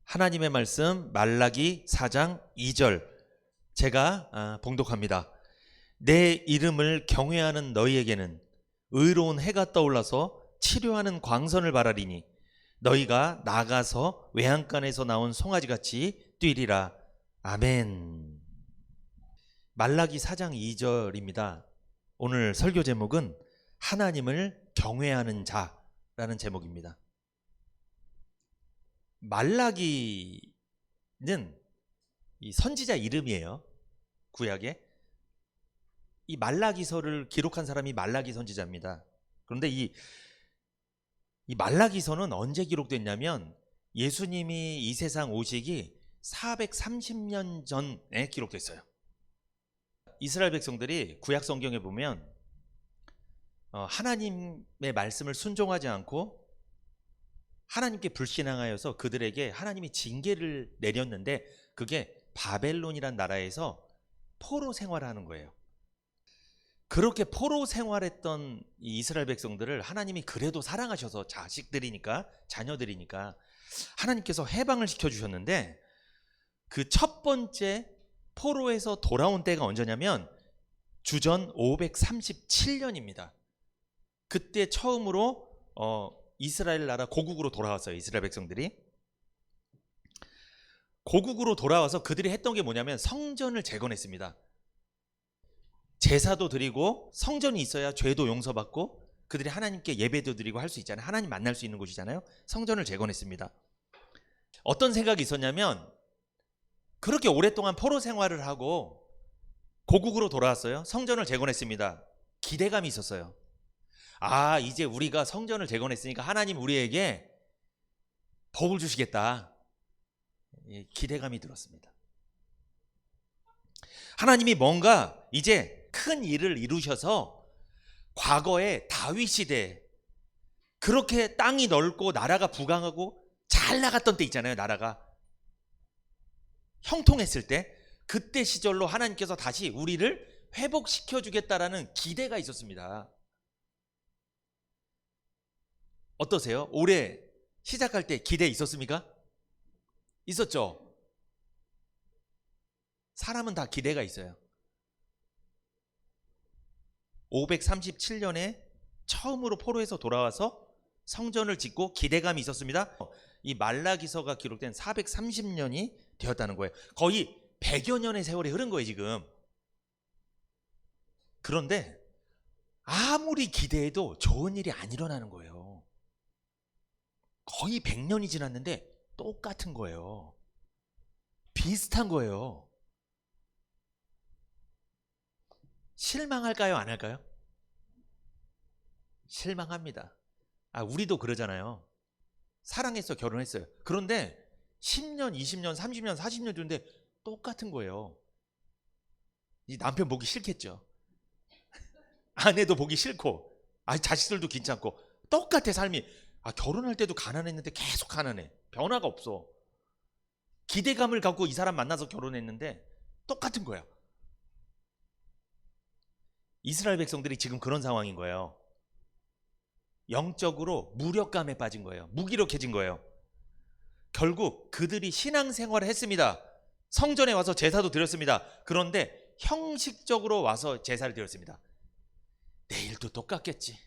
하나님의 말씀 말라기 4장 2절 제가 봉독합니다. 내 이름을 경외하는 너희에게는 의로운 해가 떠올라서 치료하는 광선을 바라리니 너희가 나가서 외양간에서 나온 송아지같이 뛰리라. 아멘. 말라기 4장 2절입니다. 오늘 설교 제목은 하나님을 경외하는 자라는 제목입니다. 말라기는 이 선지자 이름이에요. 구약에 이 말라기서를 기록한 사람이 말라기 선지자입니다. 그런데 이 말라기서는 언제 기록됐냐면 예수님이 이 세상 오시기 430년 전에 기록됐어요. 이스라엘 백성들이 구약 성경에 보면 하나님의 말씀을 순종하지 않고 하나님께 불신앙하여서 그들에게 하나님이 징계를 내렸는데 그게 바벨론이란 나라에서 포로 생활하는 거예요. 그렇게 포로 생활했던 이 이스라엘 백성들을 하나님이 그래도 사랑하셔서 자녀들이니까 하나님께서 해방을 시켜주셨는데 그 첫 번째 포로에서 돌아온 때가 언제냐면 주전 537년입니다. 그때 처음으로 이스라엘 나라 고국으로 돌아왔어요. 이스라엘 백성들이 고국으로 돌아와서 그들이 했던 게 뭐냐면 성전을 재건했습니다. 제사도 드리고 성전이 있어야 죄도 용서받고 그들이 하나님께 예배도 드리고 할 수 있잖아요. 하나님 만날 수 있는 곳이잖아요. 성전을 재건했습니다. 어떤 생각이 있었냐면 그렇게 오랫동안 포로 생활을 하고 고국으로 돌아왔어요. 성전을 재건했습니다. 기대감이 있었어요. 이제 우리가 성전을 재건했으니까 하나님 우리에게 복을 주시겠다. 기대감이 들었습니다. 하나님이 뭔가 이제 큰 일을 이루셔서 과거에 다윗 시대 그렇게 땅이 넓고 나라가 부강하고 잘 나갔던 때 있잖아요. 나라가 형통했을 때 그때 시절로 하나님께서 다시 우리를 회복시켜 주겠다라는 기대가 있었습니다. 어떠세요? 올해 시작할 때 기대 있었습니까? 있었죠? 사람은 다 기대가 있어요. 537년에 처음으로 포로에서 돌아와서 성전을 짓고 기대감이 있었습니다. 이 말라기서가 기록된 430년이 되었다는 거예요. 거의 100여 년의 세월이 흐른 거예요 지금. 그런데 아무리 기대해도 좋은 일이 안 일어나는 거예요. 거의 100년이 지났는데 똑같은 거예요. 비슷한 거예요. 실망할까요? 안 할까요? 실망합니다. 우리도 그러잖아요. 사랑해서 결혼했어요. 그런데 10년, 20년, 30년, 40년 됐는데 똑같은 거예요. 이 남편 보기 싫겠죠. 아내도 보기 싫고 자식들도 괜찮고 똑같아 삶이. 결혼할 때도 가난했는데 계속 가난해. 변화가 없어. 기대감을 갖고 이 사람 만나서 결혼했는데 똑같은 거야. 이스라엘 백성들이 지금 그런 상황인 거예요. 영적으로 무력감에 빠진 거예요. 무기력해진 거예요. 결국 그들이 신앙생활을 했습니다. 성전에 와서 제사도 드렸습니다. 그런데 형식적으로 와서 제사를 드렸습니다. 내일도 똑같겠지.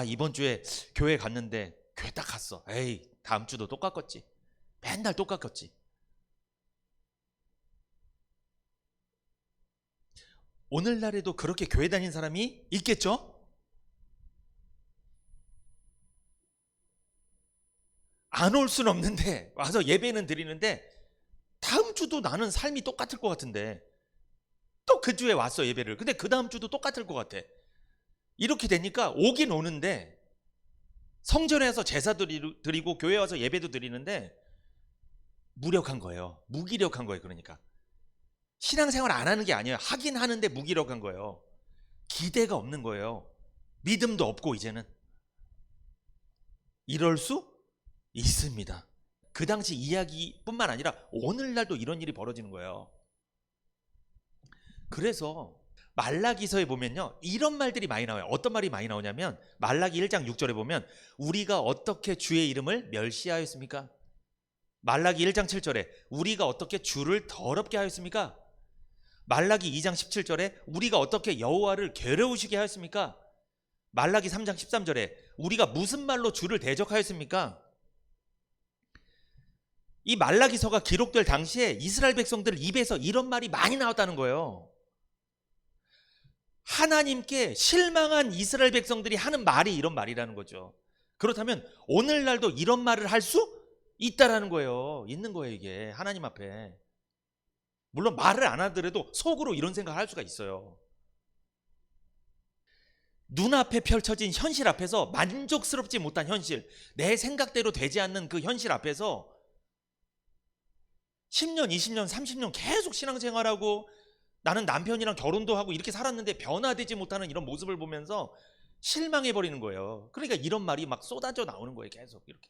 이번 주에 교회 갔는데 교회 딱 갔어. 다음 주도 똑같겠지. 맨날 똑같겠지. 오늘날에도 그렇게 교회 다니는 사람이 있겠죠? 안 올 수는 없는데 와서 예배는 드리는데 다음 주도 나는 삶이 똑같을 것 같은데 또 그 주에 왔어 예배를. 근데 그 다음 주도 똑같을 것 같아. 이렇게 되니까 오긴 오는데 성전에서 제사도 드리고 교회 와서 예배도 드리는데 무력한 거예요. 무기력한 거예요. 그러니까 신앙생활 안 하는 게 아니에요. 하긴 하는데 무기력한 거예요. 기대가 없는 거예요. 믿음도 없고 이제는. 이럴 수 있습니다. 그 당시 이야기뿐만 아니라 오늘날도 이런 일이 벌어지는 거예요. 그래서 말라기서에 보면요 이런 말들이 많이 나와요. 어떤 말이 많이 나오냐면 말라기 1장 6절에 보면 우리가 어떻게 주의 이름을 멸시하였습니까? 말라기 1장 7절에 우리가 어떻게 주를 더럽게 하였습니까? 말라기 2장 17절에 우리가 어떻게 여호와를 괴로우시게 하였습니까? 말라기 3장 13절에 우리가 무슨 말로 주를 대적하였습니까? 이 말라기서가 기록될 당시에 이스라엘 백성들 입에서 이런 말이 많이 나왔다는 거예요. 하나님께 실망한 이스라엘 백성들이 하는 말이 이런 말이라는 거죠. 그렇다면 오늘날도 이런 말을 할 수 있다라는 거예요. 있는 거예요, 이게 하나님 앞에. 물론 말을 안 하더라도 속으로 이런 생각을 할 수가 있어요. 눈앞에 펼쳐진 현실 앞에서 만족스럽지 못한 현실, 내 생각대로 되지 않는 그 현실 앞에서 10년, 20년, 30년 계속 신앙생활하고 나는 남편이랑 결혼도 하고 이렇게 살았는데 변화되지 못하는 이런 모습을 보면서 실망해버리는 거예요. 그러니까 이런 말이 막 쏟아져 나오는 거예요. 계속 이렇게.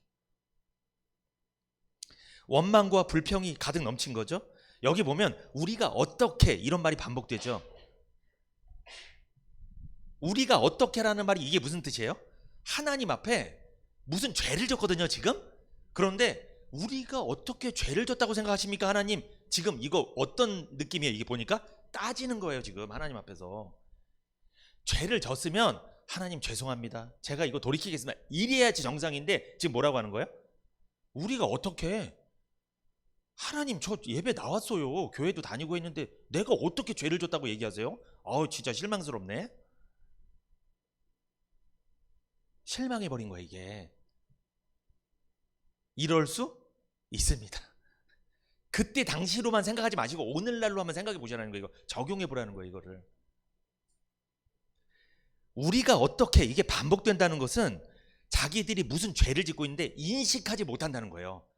원망과 불평이 가득 넘친 거죠. 여기 보면 우리가 어떻게 이런 말이 반복되죠. 우리가 어떻게라는 말이 이게 무슨 뜻이에요? 하나님 앞에 무슨 죄를 졌거든요, 지금. 그런데 우리가 어떻게 죄를 졌다고 생각하십니까, 하나님? 지금 이거 어떤 느낌이에요? 이게 보니까 따지는 거예요, 지금 하나님 앞에서. 죄를 졌으면 하나님 죄송합니다, 제가 이거 돌이키겠습니다, 이래야지 정상인데 지금 뭐라고 하는 거예요? 우리가 어떻게, 하나님 저 예배 나왔어요, 교회도 다니고 했는데 내가 어떻게 죄를 졌다고 얘기하세요? 아우 진짜 실망스럽네. 실망해버린 거예요, 이게. 이럴 수 있습니다. 그때 당시로만 생각하지 마시고 오늘날로 한번 생각해 보자는 거예요. 이거 적용해 보라는 거예요, 이거를. 우리가 어떻게, 이게 반복된다는 것은 자기들이 무슨 죄를 짓고 있는데 인식하지 못한다는 거예요.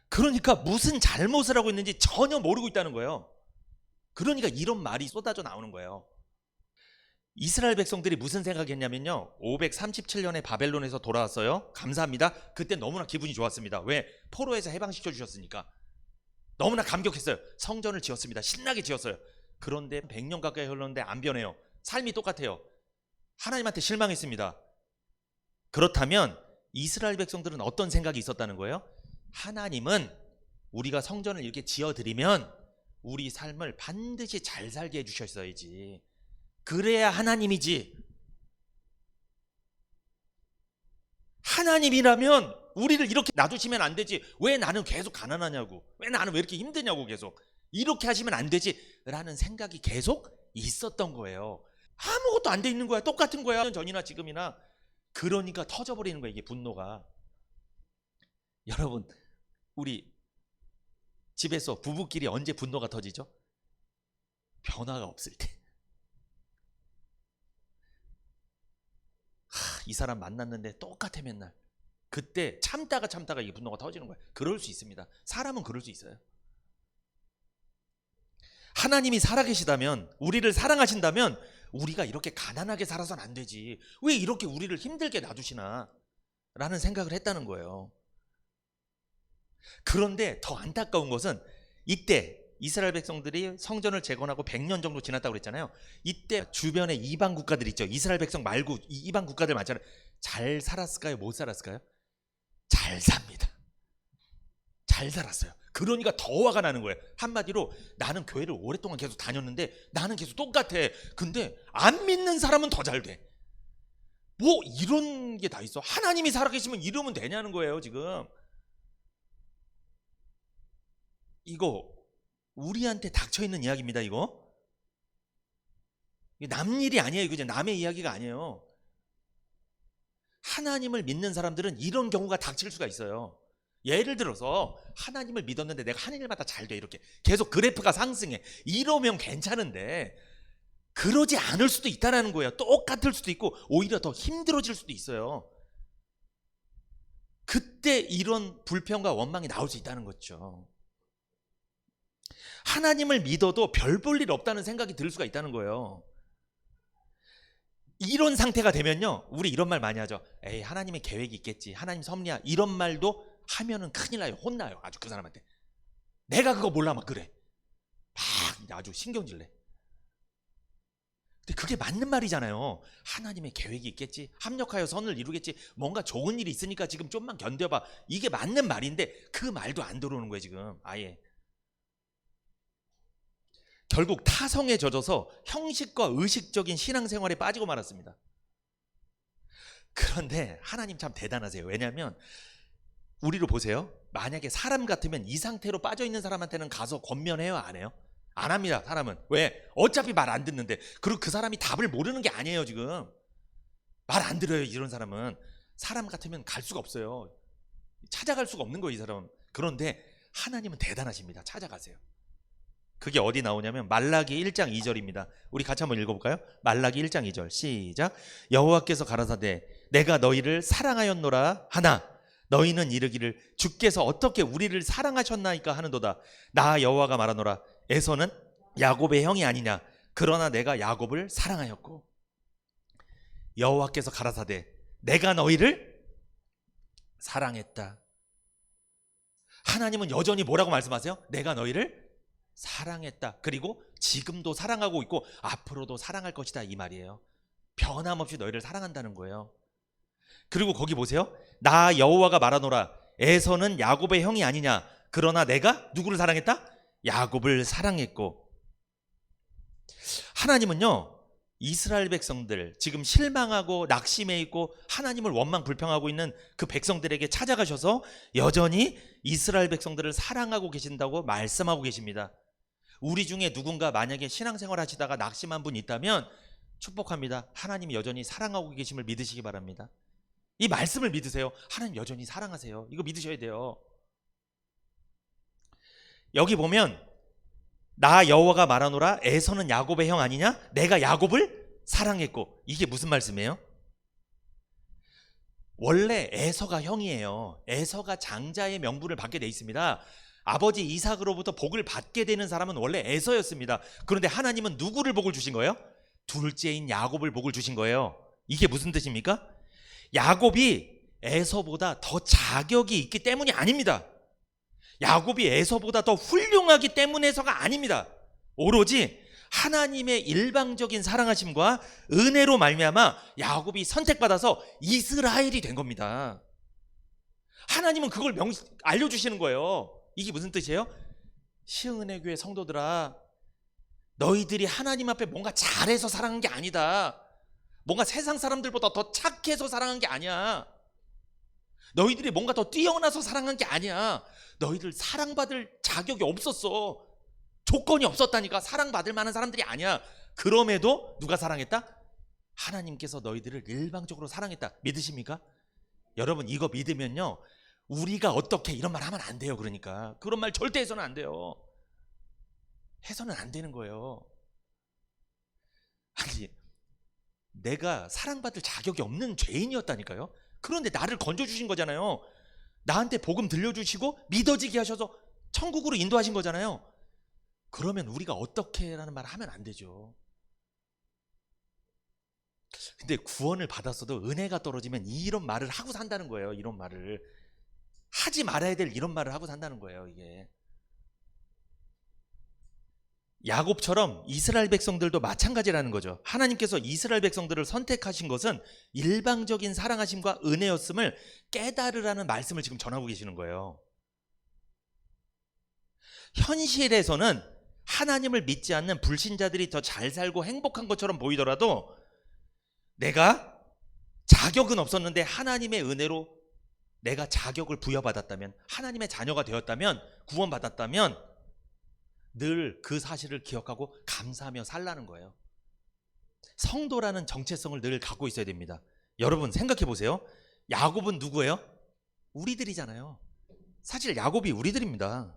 그러니까 무슨 잘못을 하고 있는지 전혀 모르고 있다는 거예요. 그러니까 이런 말이 쏟아져 나오는 거예요. 이스라엘 백성들이 무슨 생각했냐면요, 537년에 바벨론에서 돌아왔어요. 감사합니다. 그때 너무나 기분이 좋았습니다. 왜? 포로에서 해방시켜 주셨으니까. 너무나 감격했어요. 성전을 지었습니다. 신나게 지었어요. 그런데 100년 가까이 흘렀는데 안 변해요. 삶이 똑같아요. 하나님한테 실망했습니다. 그렇다면 이스라엘 백성들은 어떤 생각이 있었다는 거예요? 하나님은 우리가 성전을 이렇게 지어드리면 우리 삶을 반드시 잘 살게 해주셨어야지, 그래야 하나님이지. 하나님이라면 우리를 이렇게 놔두시면 안 되지, 왜 나는 계속 가난하냐고, 왜 나는 왜 이렇게 힘드냐고, 계속 이렇게 하시면 안 되지 라는 생각이 계속 있었던 거예요. 아무것도 안 돼 있는 거야. 똑같은 거야, 전이나 지금이나. 그러니까 터져버리는 거예요, 이게 분노가. 여러분, 우리 집에서 부부끼리 언제 분노가 터지죠? 변화가 없을 때. 이 사람 만났는데 똑같아 맨날. 그때 참다가 이 분노가 터지는 거예요. 그럴 수 있습니다. 사람은 그럴 수 있어요. 하나님이 살아계시다면, 우리를 사랑하신다면 우리가 이렇게 가난하게 살아서는 안 되지, 왜 이렇게 우리를 힘들게 놔두시나 라는 생각을 했다는 거예요. 그런데 더 안타까운 것은 이때 이스라엘 백성들이 성전을 재건하고 100년 정도 지났다고 그랬잖아요. 이때 주변에 이방 국가들 있죠. 이스라엘 백성 말고 이방 국가들 많잖아요. 잘 살았을까요? 못 살았을까요? 잘 삽니다. 잘 살았어요. 그러니까 더 화가 나는 거예요. 한마디로 나는 교회를 오랫동안 계속 다녔는데 나는 계속 똑같아. 근데 안 믿는 사람은 더 잘 돼. 뭐 이런 게 다 있어. 하나님이 살아계시면 이러면 되냐는 거예요, 지금. 이거 우리한테 닥쳐있는 이야기입니다. 이거 남 일이 아니에요. 그죠? 남의 이야기가 아니에요. 하나님을 믿는 사람들은 이런 경우가 닥칠 수가 있어요. 예를 들어서 하나님을 믿었는데 내가 하는 일마다 잘 돼, 이렇게 계속 그래프가 상승해, 이러면 괜찮은데 그러지 않을 수도 있다는 거예요. 똑같을 수도 있고 오히려 더 힘들어질 수도 있어요. 그때 이런 불평과 원망이 나올 수 있다는 거죠. 하나님을 믿어도 별 볼 일 없다는 생각이 들 수가 있다는 거예요. 이런 상태가 되면요, 우리 이런 말 많이 하죠. 에이, 하나님의 계획이 있겠지, 하나님 섭리야, 이런 말도 하면은 큰일 나요. 혼나요, 아주 그 사람한테. 내가 그거 몰라 막 그래, 막 아주 신경질 내. 근데 그게 맞는 말이잖아요. 하나님의 계획이 있겠지. 합력하여 선을 이루겠지. 뭔가 좋은 일이 있으니까 지금 좀만 견뎌봐. 이게 맞는 말인데 그 말도 안 들어오는 거예요 지금. 아예. 결국 타성에 젖어서 형식과 의식적인 신앙생활에 빠지고 말았습니다. 그런데 하나님 참 대단하세요. 왜냐하면 우리로 보세요. 만약에 사람 같으면 이 상태로 빠져있는 사람한테는 가서 권면해요? 안 해요? 안 합니다. 사람은. 왜? 어차피 말 안 듣는데. 그리고 그 사람이 답을 모르는 게 아니에요 지금. 말 안 들어요 이런 사람은. 사람 같으면 갈 수가 없어요. 찾아갈 수가 없는 거예요 이 사람은. 그런데 하나님은 대단하십니다. 찾아가세요. 그게 어디 나오냐면 말라기 1장 2절입니다. 우리 같이 한번 읽어볼까요? 말라기 1장 2절 시작. 여호와께서 가라사대 내가 너희를 사랑하였노라 하나 너희는 이르기를 주께서 어떻게 우리를 사랑하셨나이까 하는도다. 나 여호와가 말하노라 에서는 야곱의 형이 아니냐 그러나 내가 야곱을 사랑하였고. 여호와께서 가라사대 내가 너희를 사랑했다. 하나님은 여전히 뭐라고 말씀하세요? 내가 너희를 사랑했다. 그리고 지금도 사랑하고 있고 앞으로도 사랑할 것이다 이 말이에요. 변함없이 너희를 사랑한다는 거예요. 그리고 거기 보세요. 나 여호와가 말하노라 에서는 야곱의 형이 아니냐 그러나 내가 누구를 사랑했다? 야곱을 사랑했고. 하나님은요 이스라엘 백성들 지금 실망하고 낙심해 있고 하나님을 원망 불평하고 있는 그 백성들에게 찾아가셔서 여전히 이스라엘 백성들을 사랑하고 계신다고 말씀하고 계십니다. 우리 중에 누군가 만약에 신앙생활 하시다가 낙심한 분 있다면 축복합니다. 하나님이 여전히 사랑하고 계심을 믿으시기 바랍니다. 이 말씀을 믿으세요. 하나님 여전히 사랑하세요. 이거 믿으셔야 돼요. 여기 보면 나 여호와가 말하노라 에서는 야곱의 형 아니냐 내가 야곱을 사랑했고. 이게 무슨 말씀이에요? 원래 에서가 형이에요. 에서가 장자의 명분을 받게 돼 있습니다. 아버지 이삭으로부터 복을 받게 되는 사람은 원래 에서였습니다. 그런데 하나님은 누구를 복을 주신 거예요? 둘째인 야곱을 복을 주신 거예요. 이게 무슨 뜻입니까? 야곱이 에서보다 더 자격이 있기 때문이 아닙니다. 야곱이 에서보다 더 훌륭하기 때문에서가 아닙니다. 오로지 하나님의 일방적인 사랑하심과 은혜로 말미암아 야곱이 선택받아서 이스라엘이 된 겁니다. 하나님은 그걸 알려주시는 거예요. 이게 무슨 뜻이에요? 시흥은혜교회 성도들아, 너희들이 하나님 앞에 뭔가 잘해서 사랑한 게 아니다. 뭔가 세상 사람들보다 더 착해서 사랑한 게 아니야. 너희들이 뭔가 더 뛰어나서 사랑한 게 아니야. 너희들 사랑받을 자격이 없었어. 조건이 없었다니까. 사랑받을 만한 사람들이 아니야. 그럼에도 누가 사랑했다? 하나님께서 너희들을 일방적으로 사랑했다. 믿으십니까? 여러분 이거 믿으면요 우리가 어떻게 이런 말 하면 안 돼요. 그러니까 그런 말 절대 해서는 안 돼요. 해서는 안 되는 거예요. 아니 내가 사랑받을 자격이 없는 죄인이었다니까요. 그런데 나를 건져주신 거잖아요. 나한테 복음 들려주시고 믿어지게 하셔서 천국으로 인도하신 거잖아요. 그러면 우리가 어떻게 라는 말 하면 안 되죠. 근데 구원을 받았어도 은혜가 떨어지면 이런 말을 하고 산다는 거예요. 이런 말을 하지 말아야 될 이런 말을 하고 산다는 거예요. 이게 야곱처럼 이스라엘 백성들도 마찬가지라는 거죠. 하나님께서 이스라엘 백성들을 선택하신 것은 일방적인 사랑하심과 은혜였음을 깨달으라는 말씀을 지금 전하고 계시는 거예요. 현실에서는 하나님을 믿지 않는 불신자들이 더 잘 살고 행복한 것처럼 보이더라도 내가 자격은 없었는데 하나님의 은혜로 내가 자격을 부여받았다면, 하나님의 자녀가 되었다면, 구원받았다면 늘 그 사실을 기억하고 감사하며 살라는 거예요. 성도라는 정체성을 늘 갖고 있어야 됩니다. 여러분 생각해 보세요. 야곱은 누구예요? 우리들이잖아요. 사실 야곱이 우리들입니다.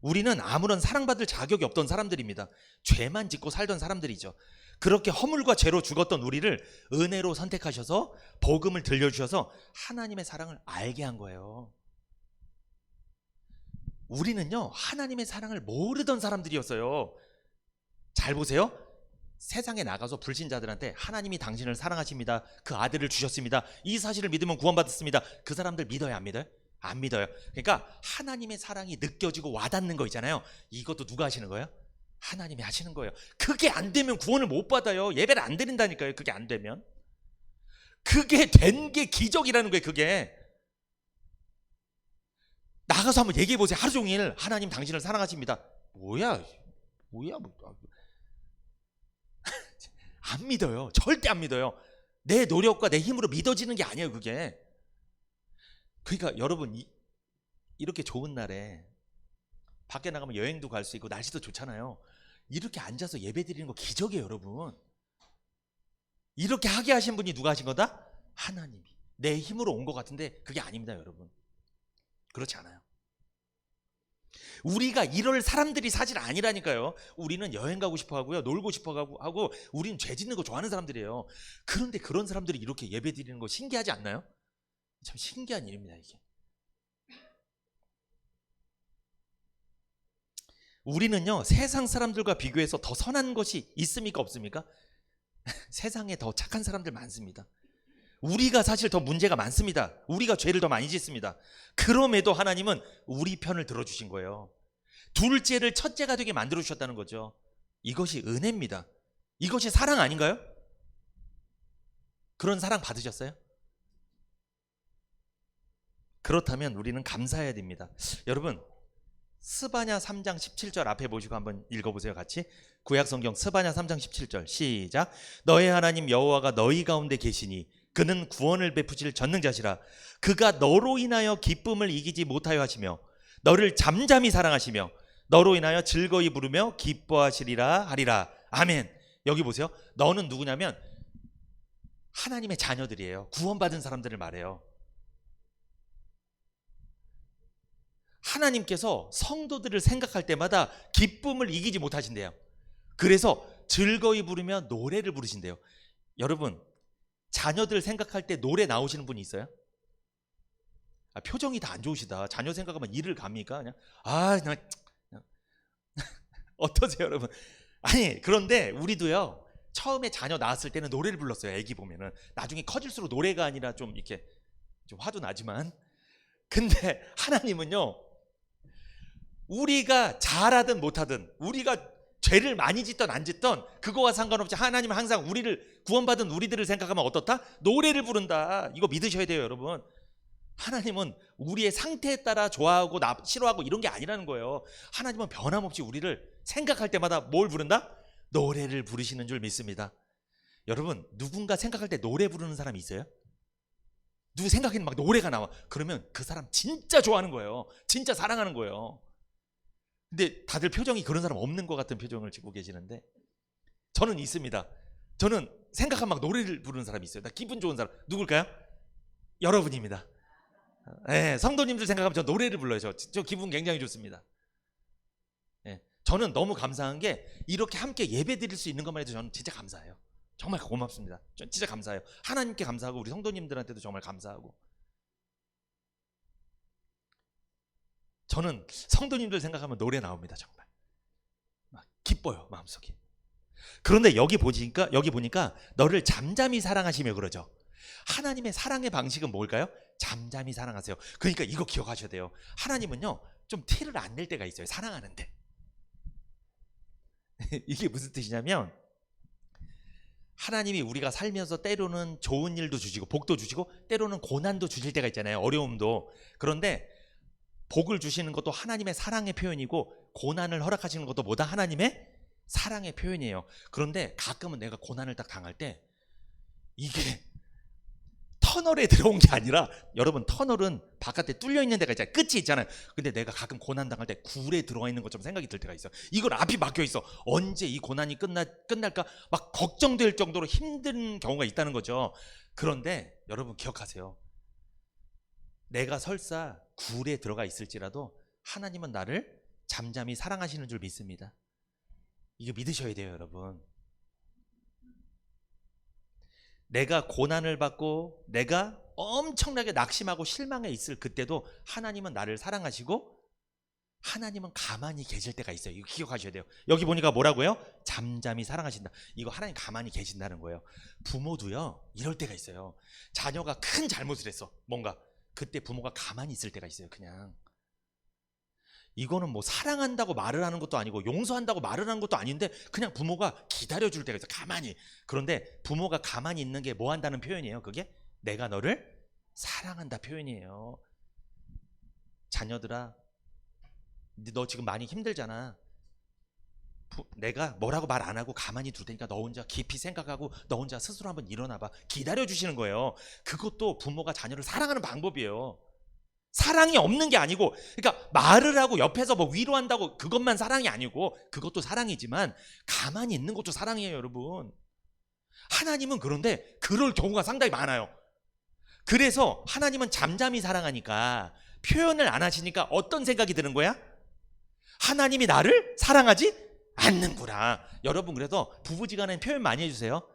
우리는 아무런 사랑받을 자격이 없던 사람들입니다. 죄만 짓고 살던 사람들이죠. 그렇게 허물과 죄로 죽었던 우리를 은혜로 선택하셔서 복음을 들려주셔서 하나님의 사랑을 알게 한 거예요. 우리는요 하나님의 사랑을 모르던 사람들이었어요. 잘 보세요. 세상에 나가서 불신자들한테 하나님이 당신을 사랑하십니다, 그 아들을 주셨습니다, 이 사실을 믿으면 구원받았습니다, 그 사람들 믿어요 안 믿어요? 안 믿어요. 그러니까 하나님의 사랑이 느껴지고 와닿는 거 있잖아요. 이것도 누가 하시는 거예요? 하나님이 하시는 거예요. 그게 안 되면 구원을 못 받아요. 예배를 안 드린다니까요. 그게 안 되면. 그게 된 게 기적이라는 거예요. 그게. 나가서 한번 얘기해 보세요. 하루 종일 하나님 당신을 사랑하십니다. 뭐야 뭐. 안 믿어요. 절대 안 믿어요. 내 노력과 내 힘으로 믿어지는 게 아니에요. 그게. 그러니까 여러분 이렇게 좋은 날에 밖에 나가면 여행도 갈 수 있고 날씨도 좋잖아요. 이렇게 앉아서 예배 드리는 거 기적이에요. 여러분. 이렇게 하게 하신 분이 누가 하신 거다? 하나님이. 내 힘으로 온 것 같은데 그게 아닙니다. 여러분. 그렇지 않아요. 우리가 이럴 사람들이 사실 아니라니까요. 우리는 여행 가고 싶어 하고요. 놀고 싶어 하고 우리는 죄 짓는 거 좋아하는 사람들이에요. 그런데 그런 사람들이 이렇게 예배 드리는 거 신기하지 않나요? 참 신기한 일입니다. 이게. 우리는요 세상 사람들과 비교해서 더 선한 것이 있습니까 없습니까? 세상에 더 착한 사람들 많습니다. 우리가 사실 더 문제가 많습니다. 우리가 죄를 더 많이 짓습니다. 그럼에도 하나님은 우리 편을 들어주신 거예요. 둘째를 첫째가 되게 만들어 주셨다는 거죠. 이것이 은혜입니다. 이것이 사랑 아닌가요? 그런 사랑 받으셨어요? 그렇다면 우리는 감사해야 됩니다. 여러분 스바냐 3장 17절 앞에 보시고 한번 읽어보세요. 같이. 구약성경 스바냐 3장 17절 시작. 너의 하나님 여호와가 너희 가운데 계시니 그는 구원을 베푸실 전능자시라. 그가 너로 인하여 기쁨을 이기지 못하여 하시며 너를 잠잠히 사랑하시며 너로 인하여 즐거이 부르며 기뻐하시리라 하리라. 아멘. 여기 보세요. 너는 누구냐면 하나님의 자녀들이에요. 구원받은 사람들을 말해요. 하나님께서 성도들을 생각할 때마다 기쁨을 이기지 못하신대요. 그래서 즐거이 부르며 노래를 부르신대요. 여러분 자녀들 생각할 때 노래 나오시는 분이 있어요? 표정이 다 안 좋으시다. 자녀 생각하면 이를 갑니까? 그냥 그냥 어떠세요 여러분? 아니 그런데 우리도요 처음에 자녀 낳았을 때는 노래를 불렀어요. 애기 보면은. 나중에 커질수록 노래가 아니라 좀 이렇게 좀 화도 나지만, 근데 하나님은요 우리가 잘하든 못하든 우리가 죄를 많이 짓던 안 짓던 그거와 상관없이 하나님은 항상 우리를 구원받은 우리들을 생각하면 어떻다? 노래를 부른다. 이거 믿으셔야 돼요 여러분. 하나님은 우리의 상태에 따라 좋아하고 싫어하고 이런 게 아니라는 거예요. 하나님은 변함없이 우리를 생각할 때마다 뭘 부른다? 노래를 부르시는 줄 믿습니다. 여러분 누군가 생각할 때 노래 부르는 사람이 있어요? 누구 생각에는 막 노래가 나와. 그러면 그 사람 진짜 좋아하는 거예요. 진짜 사랑하는 거예요. 근데 다들 표정이 그런 사람 없는 것 같은 표정을 짓고 계시는데 저는 있습니다. 저는 생각하면 막 노래를 부르는 사람이 있어요. 나 기분 좋은 사람. 누굴까요? 여러분입니다. 네, 성도님들 생각하면 저 노래를 불러요. 저 기분 굉장히 좋습니다. 네, 저는 너무 감사한 게 이렇게 함께 예배 드릴 수 있는 것만 해도 저는 진짜 감사해요. 정말 고맙습니다. 진짜 감사해요. 하나님께 감사하고 우리 성도님들한테도 정말 감사하고. 저는 성도님들 생각하면 노래 나옵니다. 정말 막 기뻐요 마음속에. 그런데 여기 보니까 너를 잠잠히 사랑하시며 그러죠. 하나님의 사랑의 방식은 뭘까요? 잠잠히 사랑하세요. 그러니까 이거 기억하셔야 돼요. 하나님은요 좀 티를 안 낼 때가 있어요. 사랑하는데. 이게 무슨 뜻이냐면 하나님이 우리가 살면서 때로는 좋은 일도 주시고 복도 주시고 때로는 고난도 주실 때가 있잖아요. 어려움도. 그런데 복을 주시는 것도 하나님의 사랑의 표현이고 고난을 허락하시는 것도 뭐다? 하나님의 사랑의 표현이에요. 그런데 가끔은 내가 고난을 딱 당할 때 이게 터널에 들어온 게 아니라, 여러분 터널은 바깥에 뚫려 있는 데가 있잖아요. 끝이 있잖아요. 근데 내가 가끔 고난 당할 때 굴에 들어와 있는 것처럼 생각이 들 때가 있어. 이걸 앞이 막혀 있어. 언제 이 고난이 끝날까 막 걱정될 정도로 힘든 경우가 있다는 거죠. 그런데 여러분 기억하세요. 내가 설사 굴에 들어가 있을지라도 하나님은 나를 잠잠히 사랑하시는 줄 믿습니다. 이거 믿으셔야 돼요 여러분. 내가 고난을 받고 내가 엄청나게 낙심하고 실망해 있을 그때도 하나님은 나를 사랑하시고 하나님은 가만히 계실 때가 있어요. 이거 기억하셔야 돼요. 여기 보니까 뭐라고요? 잠잠히 사랑하신다. 이거 하나님 가만히 계신다는 거예요. 부모도요 이럴 때가 있어요. 자녀가 큰 잘못을 했어. 뭔가 그때 부모가 가만히 있을 때가 있어요. 그냥 이거는 뭐 사랑한다고 말을 하는 것도 아니고 용서한다고 말을 하는 것도 아닌데 그냥 부모가 기다려줄 때가 있어, 가만히. 그런데 부모가 가만히 있는 게 뭐 한다는 표현이에요? 그게 내가 너를 사랑한다 표현이에요. 자녀들아, 너 지금 많이 힘들잖아. 내가 뭐라고 말 안 하고 가만히 둘 테니까 너 혼자 깊이 생각하고 너 혼자 스스로 한번 일어나봐. 기다려주시는 거예요. 그것도 부모가 자녀를 사랑하는 방법이에요. 사랑이 없는 게 아니고, 그러니까 말을 하고 옆에서 뭐 위로한다고 그것만 사랑이 아니고, 그것도 사랑이지만 가만히 있는 것도 사랑이에요, 여러분. 하나님은 그런데 그럴 경우가 상당히 많아요. 그래서 하나님은 잠잠히 사랑하니까 표현을 안 하시니까 어떤 생각이 드는 거야? 하나님이 나를 사랑하지 않는구나. 여러분, 그래서 부부지간에 표현 많이 해주세요.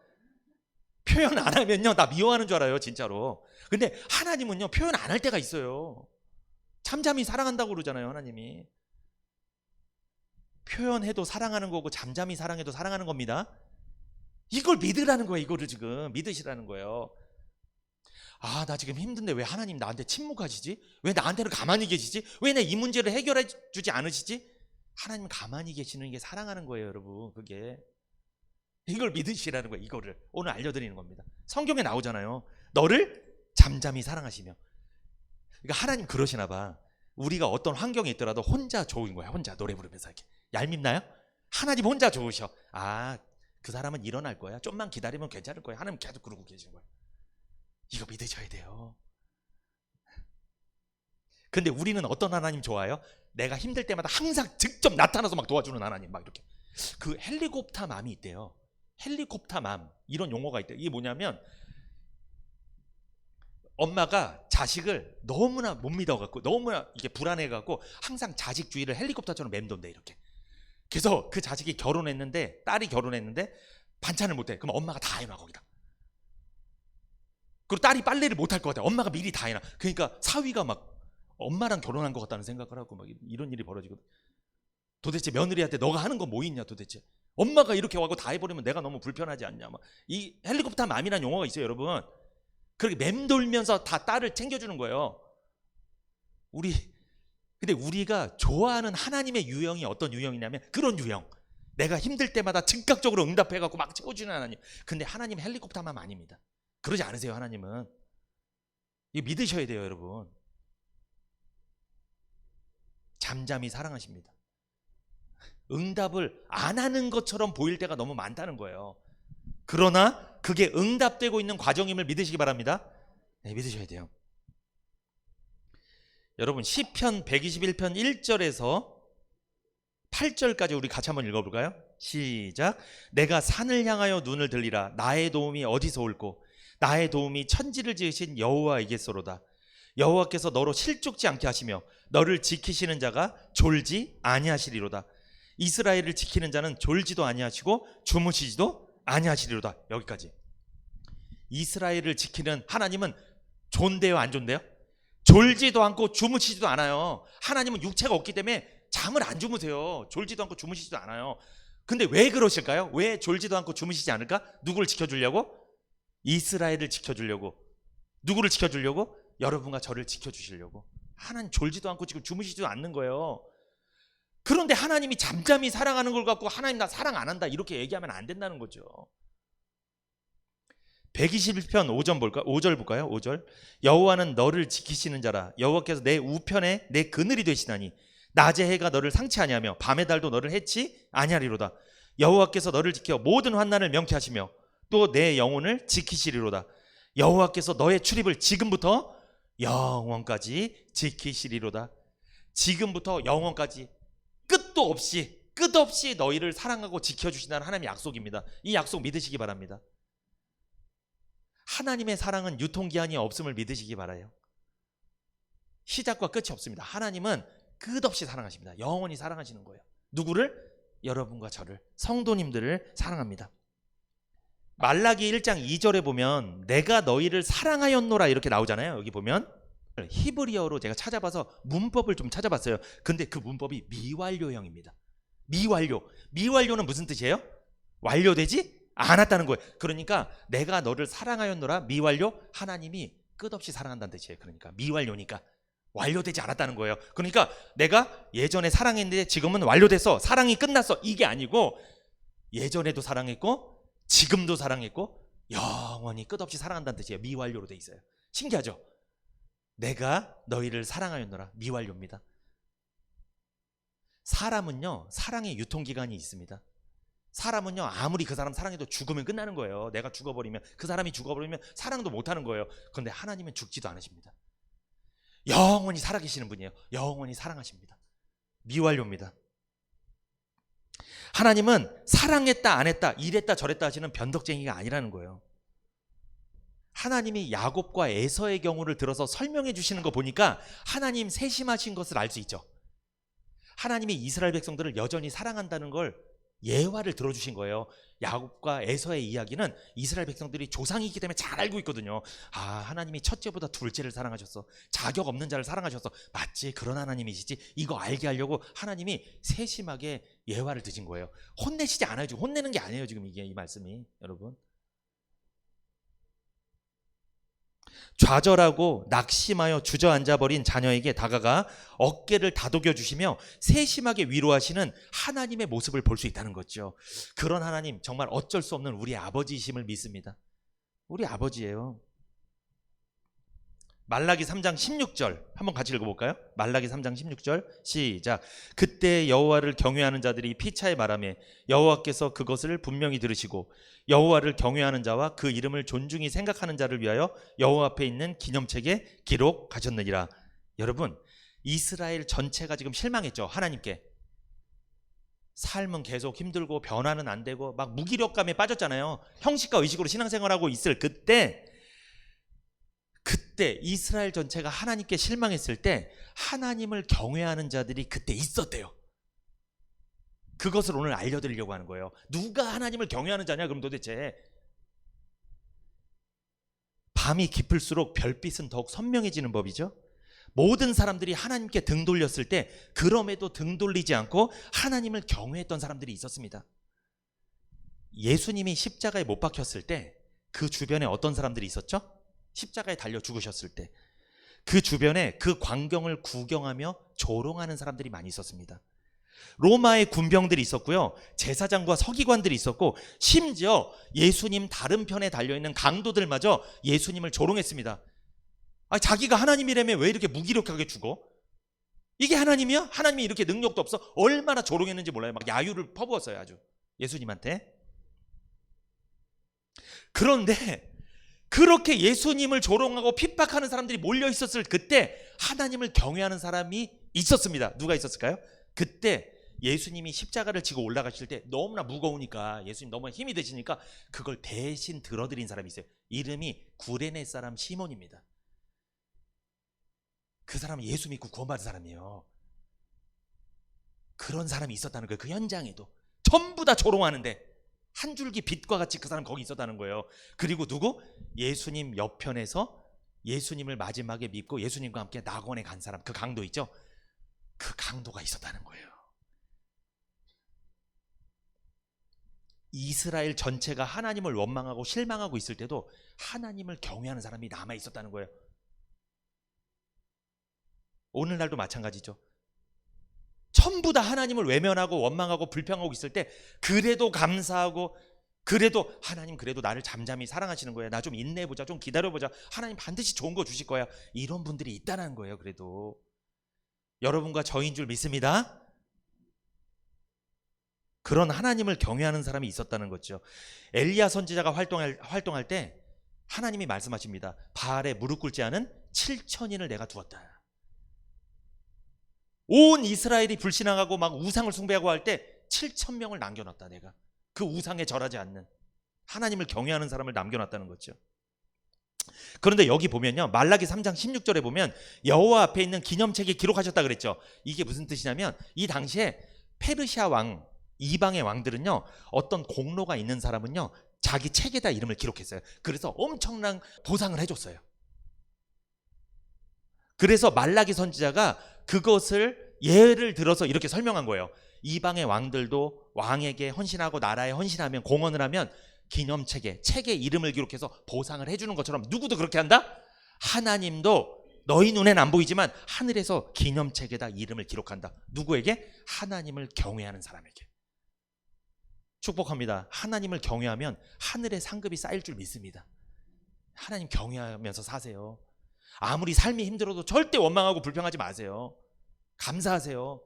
표현 안 하면요, 나 미워하는 줄 알아요, 진짜로. 근데 하나님은요, 표현 안 할 때가 있어요. 잠잠히 사랑한다고 그러잖아요, 하나님이. 표현해도 사랑하는 거고 잠잠히 사랑해도 사랑하는 겁니다. 이걸 믿으라는 거예요. 이거를 지금 믿으시라는 거예요. 아, 나 지금 힘든데 왜 하나님 나한테 침묵하시지? 왜 나한테는 가만히 계시지? 왜 내 이 문제를 해결해 주지 않으시지? 하나님 가만히 계시는 게 사랑하는 거예요, 여러분. 그게 이걸 믿으시라는 거예요. 이거를 오늘 알려드리는 겁니다. 성경에 나오잖아요. 너를 잠잠히 사랑하시며. 그러니까 하나님 그러시나 봐. 우리가 어떤 환경에 있더라도 혼자 좋은 거야. 혼자 노래 부르면서 이렇게. 얄밉나요? 하나님 혼자 좋으셔. 아, 그 사람은 일어날 거야. 좀만 기다리면 괜찮을 거야. 하나님 계속 그러고 계신 거야. 이거 믿으셔야 돼요. 근데 우리는 어떤 하나님 좋아해요? 내가 힘들 때마다 항상 직접 나타나서 막 도와주는 하나님, 막 이렇게. 그 헬리콥터 맘이 있대요. 헬리콥터 맘, 이런 용어가 있대요. 이게 뭐냐면 엄마가 자식을 너무나 못 믿어갖고 너무나 이게 불안해갖고 항상 자식 주위를 헬리콥터처럼 맴돈대, 이렇게. 그래서 그 자식이 결혼했는데, 딸이 결혼했는데 반찬을 못해. 그럼 엄마가 다 해놔, 거기다. 그리고 딸이 빨래를 못할 것 같아. 엄마가 미리 다 해놔. 그러니까 사위가 막 엄마랑 결혼한 것 같다는 생각을 하고 막 이런 일이 벌어지거든. 도대체 며느리한테 너가 하는 거 뭐 있냐 도대체. 엄마가 이렇게 하고 다 해버리면 내가 너무 불편하지 않냐. 막 이 헬리콥터 맘이라는 용어가 있어요, 여러분. 그렇게 맴돌면서 다 딸을 챙겨주는 거예요. 근데 우리가 좋아하는 하나님의 유형이 어떤 유형이냐면 그런 유형. 내가 힘들 때마다 즉각적으로 응답해갖고 막 채워주는 하나님. 근데 하나님 헬리콥터 맘 아닙니다. 그러지 않으세요, 하나님은. 이거 믿으셔야 돼요, 여러분. 잠잠히 사랑하십니다. 응답을 안 하는 것처럼 보일 때가 너무 많다는 거예요. 그러나 그게 응답되고 있는 과정임을 믿으시기 바랍니다. 네, 믿으셔야 돼요. 여러분, 시편 121편 1절에서 8절까지 우리 같이 한번 읽어볼까요? 시작. 내가 산을 향하여 눈을 들리라. 나의 도움이 어디서 올꼬? 나의 도움이 천지를 지으신 여호와에게서로다. 여호와께서 너로 실족지 않게 하시며 너를 지키시는 자가 졸지 아니하시리로다. 이스라엘을 지키는 자는 졸지도 아니하시고 주무시지도 아니하시리로다. 여기까지. 이스라엘을 지키는 하나님은 존대요, 안 존대요? 졸지도 않고 주무시지도 않아요. 하나님은 육체가 없기 때문에 잠을 안 주무세요. 졸지도 않고 주무시지도 않아요. 근데 왜 그러실까요? 왜 졸지도 않고 주무시지 않을까? 누구를 지켜주려고? 이스라엘을 지켜주려고. 누구를 지켜주려고? 여러분과 저를 지켜주시려고. 하나님 졸지도 않고 지금 주무시지도 않는 거예요. 그런데 하나님이 잠잠히 사랑하는 걸 갖고 하나님 나 사랑 안 한다 이렇게 얘기하면 안 된다는 거죠. 121편 5절 볼까요? 5절. 여호와는 너를 지키시는 자라. 여호와께서 내 우편에 내 그늘이 되시나니 낮의 해가 너를 상치 아니하며 밤의 달도 너를 해치 아니하리로다. 여호와께서 너를 지켜 모든 환난을 명케 하시며 또 내 영혼을 지키시리로다. 여호와께서 너의 출입을 지금부터 영원까지 지키시리로다. 지금부터 영원까지 끝없이 너희를 사랑하고 지켜주신다는 하나님의 약속입니다. 이 약속 믿으시기 바랍니다. 하나님의 사랑은 유통기한이 없음을 믿으시기 바라요. 시작과 끝이 없습니다. 하나님은 끝없이 사랑하십니다. 영원히 사랑하시는 거예요. 누구를? 여러분과 저를, 성도님들을 사랑합니다. 말라기 1장 2절에 보면 내가 너희를 사랑하였노라 이렇게 나오잖아요. 여기 보면 히브리어로 제가 찾아봐서 문법을 좀 찾아봤어요. 근데 그 문법이 미완료형입니다. 미완료는 무슨 뜻이에요? 완료되지 않았다는 거예요. 그러니까 내가 너를 사랑하였노라 미완료, 하나님이 끝없이 사랑한다는 뜻이에요. 그러니까 미완료니까 완료되지 않았다는 거예요. 그러니까 내가 예전에 사랑했는데 지금은 완료됐어, 사랑이 끝났어, 이게 아니고 예전에도 사랑했고 지금도 사랑했고 영원히 끝없이 사랑한다는 뜻이에요. 미완료로 돼 있어요. 신기하죠? 내가 너희를 사랑하였노라. 미완료입니다. 사람은요, 사랑의 유통기간이 있습니다. 사람은요, 아무리 그 사람 사랑해도 죽으면 끝나는 거예요. 내가 죽어버리면, 그 사람이 죽어버리면 사랑도 못하는 거예요. 그런데 하나님은 죽지도 않으십니다. 영원히 살아계시는 분이에요. 영원히 사랑하십니다. 미완료입니다. 하나님은 사랑했다 안 했다 이랬다 저랬다 하시는 변덕쟁이가 아니라는 거예요. 하나님이 야곱과 에서의 경우를 들어서 설명해 주시는 거 보니까 하나님 세심하신 것을 알 수 있죠. 하나님이 이스라엘 백성들을 여전히 사랑한다는 걸 예화를 들어주신 거예요. 야곱과 에서의 이야기는 이스라엘 백성들이 조상이기 때문에 잘 알고 있거든요. 아, 하나님이 첫째보다 둘째를 사랑하셨어. 자격 없는 자를 사랑하셨어. 맞지? 그런 하나님이시지. 이거 알게 하려고 하나님이 세심하게 예화를 드신 거예요. 혼내시지 않아요. 지금 혼내는 게 아니에요. 지금 이게 이 말씀이, 여러분. 좌절하고 낙심하여 주저앉아버린 자녀에게 다가가 어깨를 다독여 주시며 세심하게 위로하시는 하나님의 모습을 볼 수 있다는 거죠. 그런 하나님, 정말 어쩔 수 없는 우리 아버지이심을 믿습니다. 우리 아버지예요. 말라기 3장 16절 한번 같이 읽어볼까요? 말라기 3장 16절 시작. 그때 여호와를 경외하는 자들이 피차에 말하며 여호와께서 그것을 분명히 들으시고 여호와를 경외하는 자와 그 이름을 존중히 생각하는 자를 위하여 여호와 앞에 있는 기념책에 기록하셨느니라. 여러분, 이스라엘 전체가 지금 실망했죠. 하나님께. 삶은 계속 힘들고 변화는 안 되고 막 무기력감에 빠졌잖아요. 형식과 의식으로 신앙생활하고 있을 그때 이스라엘 전체가 하나님께 실망했을 때 하나님을 경외하는 자들이 그때 있었대요. 그것을 오늘 알려드리려고 하는 거예요. 누가 하나님을 경외하는 자냐? 그럼 도대체 밤이 깊을수록 별빛은 더욱 선명해지는 법이죠. 모든 사람들이 하나님께 등 돌렸을 때 그럼에도 등 돌리지 않고 하나님을 경외했던 사람들이 있었습니다. 예수님이 십자가에 못 박혔을 때 그 주변에 어떤 사람들이 있었죠? 십자가에 달려 죽으셨을 때 그 주변에 그 광경을 구경하며 조롱하는 사람들이 많이 있었습니다. 로마의 군병들이 있었고요, 제사장과 서기관들이 있었고, 심지어 예수님 다른 편에 달려있는 강도들마저 예수님을 조롱했습니다. 아니, 자기가 하나님이라며 왜 이렇게 무기력하게 죽어? 이게 하나님이야? 하나님이 이렇게 능력도 없어? 얼마나 조롱했는지 몰라요. 막 야유를 퍼부었어요, 아주 예수님한테. 그런데 그렇게 예수님을 조롱하고 핍박하는 사람들이 몰려 있었을 그때 하나님을 경외하는 사람이 있었습니다. 누가 있었을까요? 그때 예수님이 십자가를 지고 올라가실 때 너무나 무거우니까, 예수님 너무 힘이 드시니까 그걸 대신 들어드린 사람이 있어요. 이름이 구레네 사람 시몬입니다. 그 사람은 예수 믿고 구원받은 사람이에요. 그런 사람이 있었다는 거예요. 그 현장에도 전부 다 조롱하는데 한 줄기 빛과 같이 그 사람 거기 있었다는 거예요. 그리고 누구? 예수님 옆편에서 예수님을 마지막에 믿고 예수님과 함께 낙원에 간 사람, 그 강도 있죠? 그 강도가 있었다는 거예요. 이스라엘 전체가 하나님을 원망하고 실망하고 있을 때도 하나님을 경외하는 사람이 남아 있었다는 거예요. 오늘날도 마찬가지죠. 전부 다 하나님을 외면하고 원망하고 불평하고 있을 때 그래도 감사하고, 그래도 하나님 그래도 나를 잠잠히 사랑하시는 거야, 나 좀 인내해보자, 좀 기다려보자, 하나님 반드시 좋은 거 주실 거야, 이런 분들이 있다는 거예요. 그래도 여러분과 저인 줄 믿습니다. 그런 하나님을 경외하는 사람이 있었다는 거죠. 엘리야 선지자가 활동할 때 하나님이 말씀하십니다. 바알에 무릎 꿇지 않은 7천인을 내가 두었다. 온 이스라엘이 불신앙하고 막 우상을 숭배하고 할 때 7,000명을 남겨놨다. 내가 그 우상에 절하지 않는 하나님을 경외하는 사람을 남겨놨다는 거죠. 그런데 여기 보면요, 말라기 3장 16절에 보면 여호와 앞에 있는 기념책에 기록하셨다 그랬죠. 이게 무슨 뜻이냐면 이 당시에 페르시아 왕, 이방의 왕들은요, 어떤 공로가 있는 사람은요 자기 책에다 이름을 기록했어요. 그래서 엄청난 보상을 해줬어요. 그래서 말라기 선지자가 그것을 예를 들어서 이렇게 설명한 거예요. 이방의 왕들도 왕에게 헌신하고 나라에 헌신하면, 공헌을 하면 기념책에, 책에 이름을 기록해서 보상을 해주는 것처럼 누구도 그렇게 한다? 하나님도 너희 눈엔 안 보이지만 하늘에서 기념책에다 이름을 기록한다. 누구에게? 하나님을 경외하는 사람에게. 축복합니다. 하나님을 경외하면 하늘의 상급이 쌓일 줄 믿습니다. 하나님 경외하면서 사세요. 아무리 삶이 힘들어도 절대 원망하고 불평하지 마세요. 감사하세요.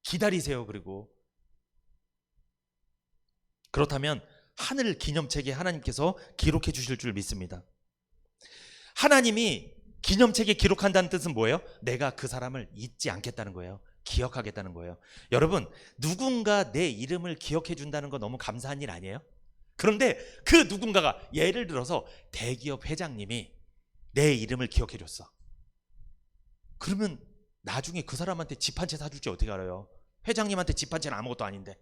기다리세요. 그리고 그렇다면 하늘 기념책에 하나님께서 기록해 주실 줄 믿습니다. 하나님이 기념책에 기록한다는 뜻은 뭐예요? 내가 그 사람을 잊지 않겠다는 거예요. 기억하겠다는 거예요. 여러분, 누군가 내 이름을 기억해 준다는 거 너무 감사한 일 아니에요? 그런데 그 누군가가, 예를 들어서 대기업 회장님이 내 이름을 기억해 줬어. 그러면 나중에 그 사람한테 집 한 채 사줄지 어떻게 알아요? 회장님한테 집 한 채는 아무것도 아닌데.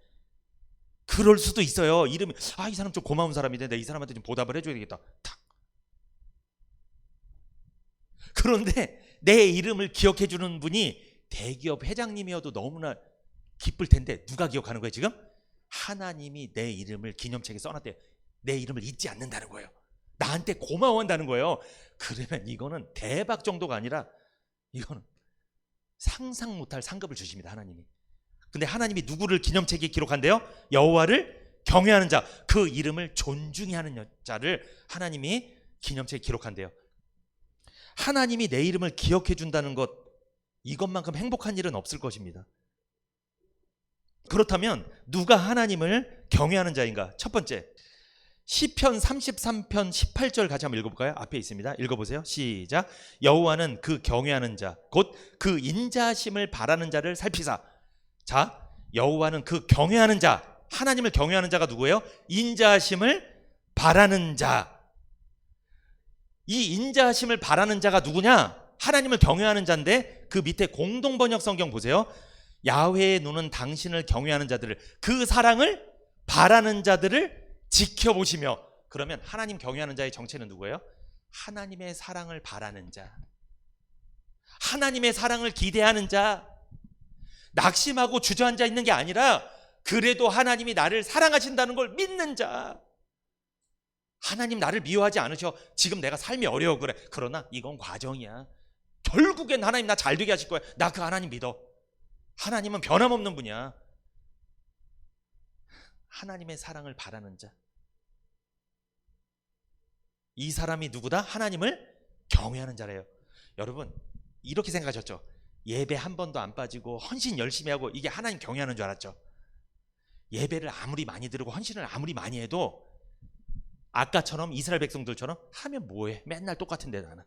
그럴 수도 있어요. 이름이, 이 사람 좀 고마운 사람인데 내가 이 사람한테 좀 보답을 해줘야 되겠다. 탁. 그런데 내 이름을 기억해 주는 분이 대기업 회장님이어도 너무나 기쁠 텐데 누가 기억하는 거예요 지금? 하나님이 내 이름을 기념책에 써놨대요. 내 이름을 잊지 않는다는 거예요. 나한테 고마워한다는 거예요. 그러면 이거는 대박 정도가 아니라 이거는 상상 못할 상급을 주십니다. 하나님이. 근데 하나님이 누구를 기념책에 기록한대요? 여호와를 경외하는 자, 그 이름을 존중히 하는 자를 하나님이 기념책에 기록한대요. 하나님이 내 이름을 기억해 준다는 것, 이것만큼 행복한 일은 없을 것입니다. 그렇다면 누가 하나님을 경외하는 자인가? 첫 번째, 시편 33편 18절 같이 한번 읽어볼까요? 앞에 있습니다. 읽어보세요. 시작. 여호와는 그 경외하는 자, 곧 그 인자하심을 바라는 자를 살피사. 자, 여호와는 그 경외하는 자, 하나님을 경외하는 자가 누구예요? 인자하심을 바라는 자. 이 인자하심을 바라는 자가 누구냐? 하나님을 경외하는 자인데 그 밑에 공동번역 성경 보세요. 야훼의 눈은 당신을 경외하는 자들을, 그 사랑을 바라는 자들을 지켜보시며. 그러면 하나님 경외하는 자의 정체는 누구예요? 하나님의 사랑을 바라는 자, 하나님의 사랑을 기대하는 자, 낙심하고 주저앉아 있는 게 아니라 그래도 하나님이 나를 사랑하신다는 걸 믿는 자. 하나님 나를 미워하지 않으셔. 지금 내가 삶이 어려워 그래. 그러나 이건 과정이야. 결국엔 하나님 나 잘 되게 하실 거야. 나 그 하나님 믿어. 하나님은 변함없는 분이야. 하나님의 사랑을 바라는 자. 이 사람이 누구다? 하나님을 경외하는 자래요. 여러분, 이렇게 생각하셨죠? 예배 한 번도 안 빠지고 헌신 열심히 하고 이게 하나님 경외하는 줄 알았죠? 예배를 아무리 많이 드리고 헌신을 아무리 많이 해도 아까처럼 이스라엘 백성들처럼 하면 뭐해? 맨날 똑같은데 나는.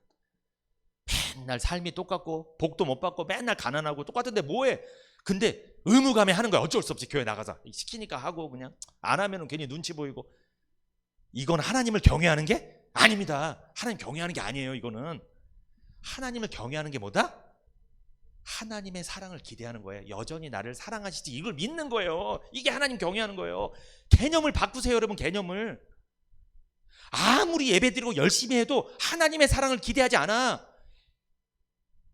맨날 삶이 똑같고 복도 못 받고 맨날 가난하고 똑같은데 뭐해? 근데 의무감에 하는 거야. 어쩔 수 없이 교회 나가서 시키니까 하고, 그냥 안 하면 괜히 눈치 보이고. 이건 하나님을 경외하는 게 아닙니다. 하나님 경외하는 게 아니에요. 이거는 하나님을 경외하는 게 뭐다? 하나님의 사랑을 기대하는 거예요. 여전히 나를 사랑하시지, 이걸 믿는 거예요. 이게 하나님 경외하는 거예요. 개념을 바꾸세요. 여러분, 개념을. 아무리 예배드리고 열심히 해도 하나님의 사랑을 기대하지 않아.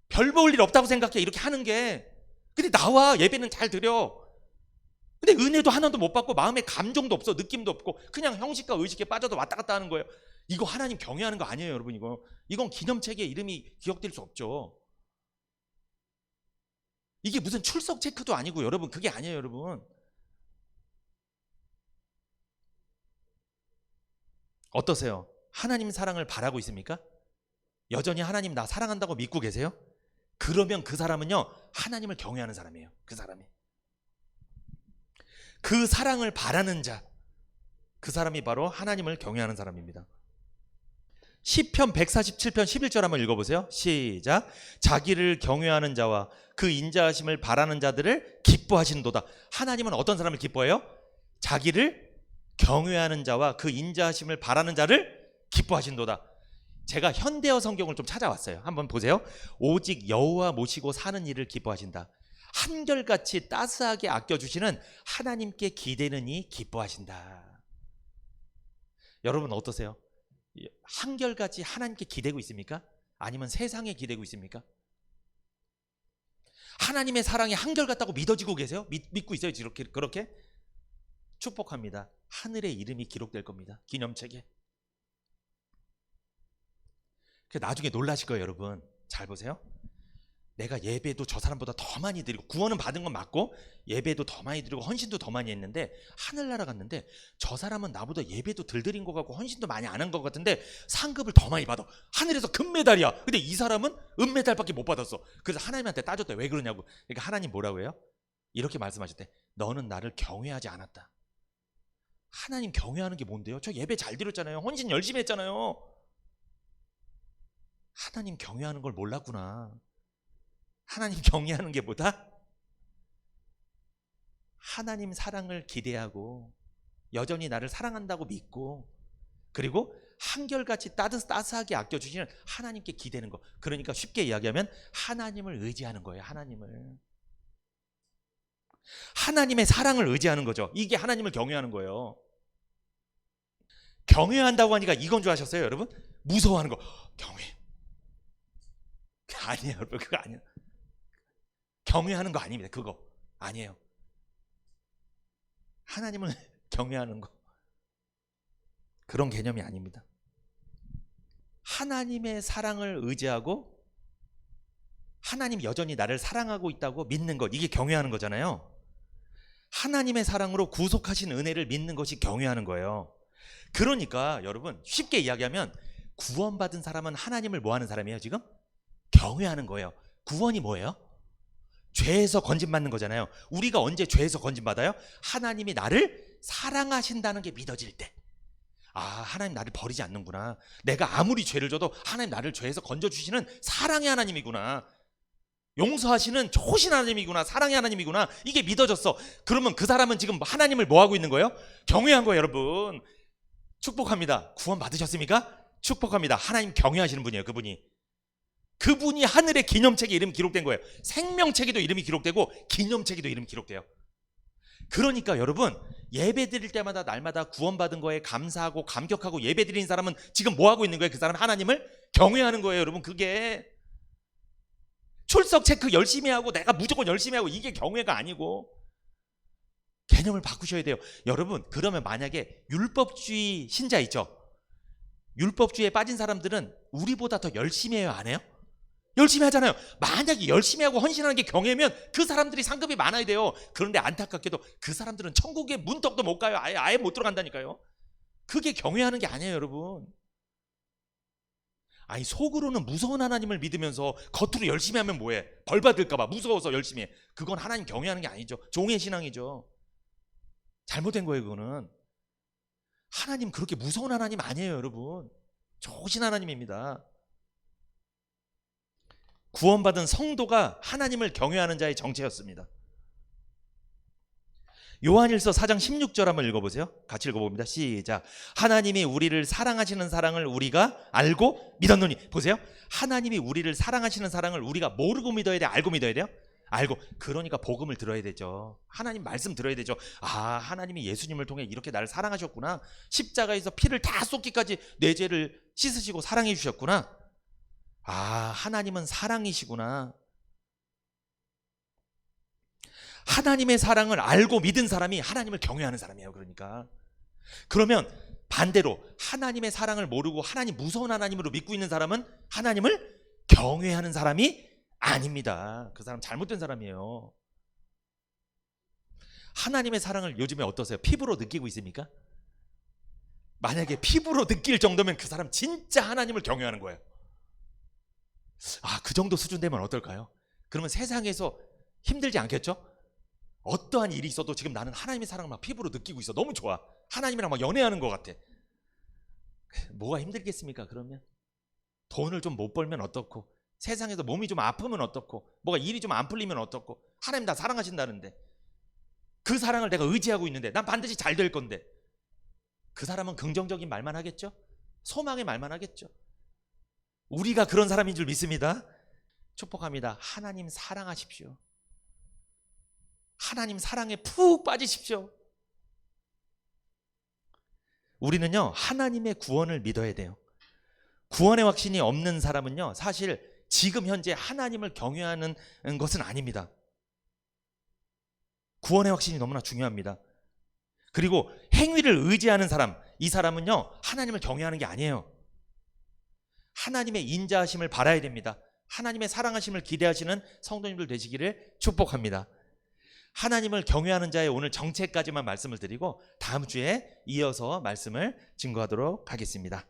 별 볼 일 없다고 생각해, 이렇게 하는 게. 근데 나와 예배는 잘 드려. 근데 은혜도 하나도 못 받고 마음에 감정도 없어, 느낌도 없고 그냥 형식과 의식에 빠져도 왔다 갔다 하는 거예요. 이거 하나님 경외하는 거 아니에요, 여러분. 이건 기념책에 이름이 기억될 수 없죠. 이게 무슨 출석 체크도 아니고, 여러분, 그게 아니에요, 여러분. 어떠세요? 하나님 사랑을 바라고 있습니까? 여전히 하나님 나 사랑한다고 믿고 계세요? 그러면 그 사람은요, 하나님을 경외하는 사람이에요. 그 사람이. 그 사랑을 바라는 자, 그 사람이 바로 하나님을 경외하는 사람입니다. 시편 147편 11절 한번 읽어보세요. 시작. 자기를 경외하는 자와 그 인자하심을 바라는 자들을 기뻐하신도다. 하나님은 어떤 사람을 기뻐해요? 자기를 경외하는 자와 그 인자하심을 바라는 자를 기뻐하신도다. 제가 현대어 성경을 좀 찾아왔어요. 한번 보세요. 오직 여호와 모시고 사는 일을 기뻐하신다. 한결같이 따스하게 아껴주시는 하나님께 기대느니 기뻐하신다. 여러분 어떠세요? 한결같이 하나님께 기대고 있습니까? 아니면 세상에 기대고 있습니까? 하나님의 사랑이 한결같다고 믿어지고 계세요? 믿고 있어요? 그렇게? 축복합니다. 하늘의 이름이 기록될 겁니다. 기념책에. 나중에 놀라실 거예요, 여러분. 잘 보세요. 내가 예배도 저 사람보다 더 많이 드리고 구원은 받은 건 맞고 예배도 더 많이 드리고 헌신도 더 많이 했는데 하늘나라 갔는데 저 사람은 나보다 예배도 덜 드린 것 같고 헌신도 많이 안 한 것 같은데 상급을 더 많이 받아. 하늘에서 금메달이야. 근데 이 사람은 은메달밖에 못 받았어. 그래서 하나님한테 따졌대. 왜 그러냐고. 그러니까 하나님 뭐라고 해요? 이렇게 말씀하셨대. 너는 나를 경외하지 않았다. 하나님 경외하는 게 뭔데요? 저 예배 잘 드렸잖아요. 헌신 열심히 했잖아요. 하나님 경외하는 걸 몰랐구나. 하나님 경외하는 게 뭐다? 하나님 사랑을 기대하고 여전히 나를 사랑한다고 믿고 그리고 한결같이 따스하게 아껴주시는 하나님께 기대는 거. 그러니까 쉽게 이야기하면 하나님을 의지하는 거예요. 하나님의 사랑을 의지하는 거죠. 이게 하나님을 경외하는 거예요. 경외한다고 하니까 이건 줄 아셨어요, 여러분? 무서워하는 거. 경외. 아니에요, 여러분. 그거 아니에요. 경외하는 거 아닙니다. 그거 아니에요. 하나님을 경외하는 거 그런 개념이 아닙니다. 하나님의 사랑을 의지하고 하나님 여전히 나를 사랑하고 있다고 믿는 것, 이게 경외하는 거잖아요. 하나님의 사랑으로 구속하신 은혜를 믿는 것이 경외하는 거예요. 그러니까 여러분 쉽게 이야기하면 구원받은 사람은 하나님을 뭐 하는 사람이에요? 지금? 경외하는 거예요. 구원이 뭐예요? 죄에서 건진받는 거잖아요. 우리가 언제 죄에서 건진받아요? 하나님이 나를 사랑하신다는 게 믿어질 때. 아, 하나님 나를 버리지 않는구나. 내가 아무리 죄를 져도 하나님 나를 죄에서 건져주시는 사랑의 하나님이구나. 용서하시는 좋으신 하나님이구나. 사랑의 하나님이구나. 이게 믿어졌어. 그러면 그 사람은 지금 하나님을 뭐 하고 있는 거예요? 경외한 거예요, 여러분. 축복합니다. 구원 받으셨습니까? 축복합니다. 하나님 경외하시는 분이에요, 그분이 하늘의 기념책에 이름이 기록된 거예요. 생명책에도 이름이 기록되고 기념책에도 이름이 기록돼요. 그러니까 여러분 예배 드릴 때마다 날마다 구원받은 거에 감사하고 감격하고 예배 드리는 사람은 지금 뭐 하고 있는 거예요? 그 사람 하나님을 경외하는 거예요, 여러분. 그게 출석 체크 열심히 하고 내가 무조건 열심히 하고 이게 경외가 아니고 개념을 바꾸셔야 돼요. 여러분 그러면 만약에 율법주의 신자 있죠? 율법주의에 빠진 사람들은 우리보다 더 열심히 해요, 안 해요? 열심히 하잖아요. 만약에 열심히 하고 헌신하는 게 경외면 그 사람들이 상급이 많아야 돼요. 그런데 안타깝게도 그 사람들은 천국에 문턱도 못 가요. 아예 못 들어간다니까요. 그게 경외하는 게 아니에요, 여러분. 아니 속으로는 무서운 하나님을 믿으면서 겉으로 열심히 하면 뭐해? 벌 받을까 봐 무서워서 열심히 해. 그건 하나님 경외하는 게 아니죠. 종의 신앙이죠. 잘못된 거예요, 그거는. 하나님 그렇게 무서운 하나님 아니에요, 여러분. 좋으신 하나님입니다. 구원받은 성도가 하나님을 경외하는 자의 정체였습니다. 요한일서 4장 16절 한번 읽어보세요. 같이 읽어봅니다. 시작. 하나님이 우리를 사랑하시는 사랑을 우리가 알고 믿었노니. 보세요. 하나님이 우리를 사랑하시는 사랑을 우리가 모르고 믿어야 돼? 알고 믿어야 돼요? 알고. 그러니까 복음을 들어야 되죠. 하나님 말씀 들어야 되죠. 아, 하나님이 예수님을 통해 이렇게 나를 사랑하셨구나. 십자가에서 피를 다 쏟기까지 내 죄를 씻으시고 사랑해 주셨구나. 아, 하나님은 사랑이시구나. 하나님의 사랑을 알고 믿은 사람이 하나님을 경외하는 사람이에요. 그러면 반대로 하나님의 사랑을 모르고 하나님 무서운 하나님으로 믿고 있는 사람은 하나님을 경외하는 사람이 아닙니다. 그 사람 잘못된 사람이에요. 하나님의 사랑을 요즘에 어떠세요? 피부로 느끼고 있습니까? 만약에 피부로 느낄 정도면 그 사람 진짜 하나님을 경외하는 거예요. 아, 그 정도 수준 되면 어떨까요? 그러면 세상에서 힘들지 않겠죠? 어떠한 일이 있어도 지금 나는 하나님의 사랑을 막 피부로 느끼고 있어. 너무 좋아. 하나님이랑 막 연애하는 것 같아. 뭐가 힘들겠습니까? 그러면 돈을 좀 못 벌면 어떻고, 세상에서 몸이 좀 아프면 어떻고, 뭐가 일이 좀 안 풀리면 어떻고, 하나님 나 사랑하신다는데 그 사랑을 내가 의지하고 있는데 난 반드시 잘 될 건데 그 사람은 긍정적인 말만 하겠죠? 소망의 말만 하겠죠? 우리가 그런 사람인 줄 믿습니다. 축복합니다. 하나님 사랑하십시오. 하나님 사랑에 푹 빠지십시오. 우리는요 하나님의 구원을 믿어야 돼요. 구원의 확신이 없는 사람은요 사실 지금 현재 하나님을 경외하는 것은 아닙니다. 구원의 확신이 너무나 중요합니다. 그리고 행위를 의지하는 사람, 이 사람은요 하나님을 경외하는 게 아니에요. 하나님의 인자하심을 바라야 됩니다. 하나님의 사랑하심을 기대하시는 성도님들 되시기를 축복합니다. 하나님을 경외하는 자의 오늘 정체까지만 말씀을 드리고 다음 주에 이어서 말씀을 증거하도록 하겠습니다.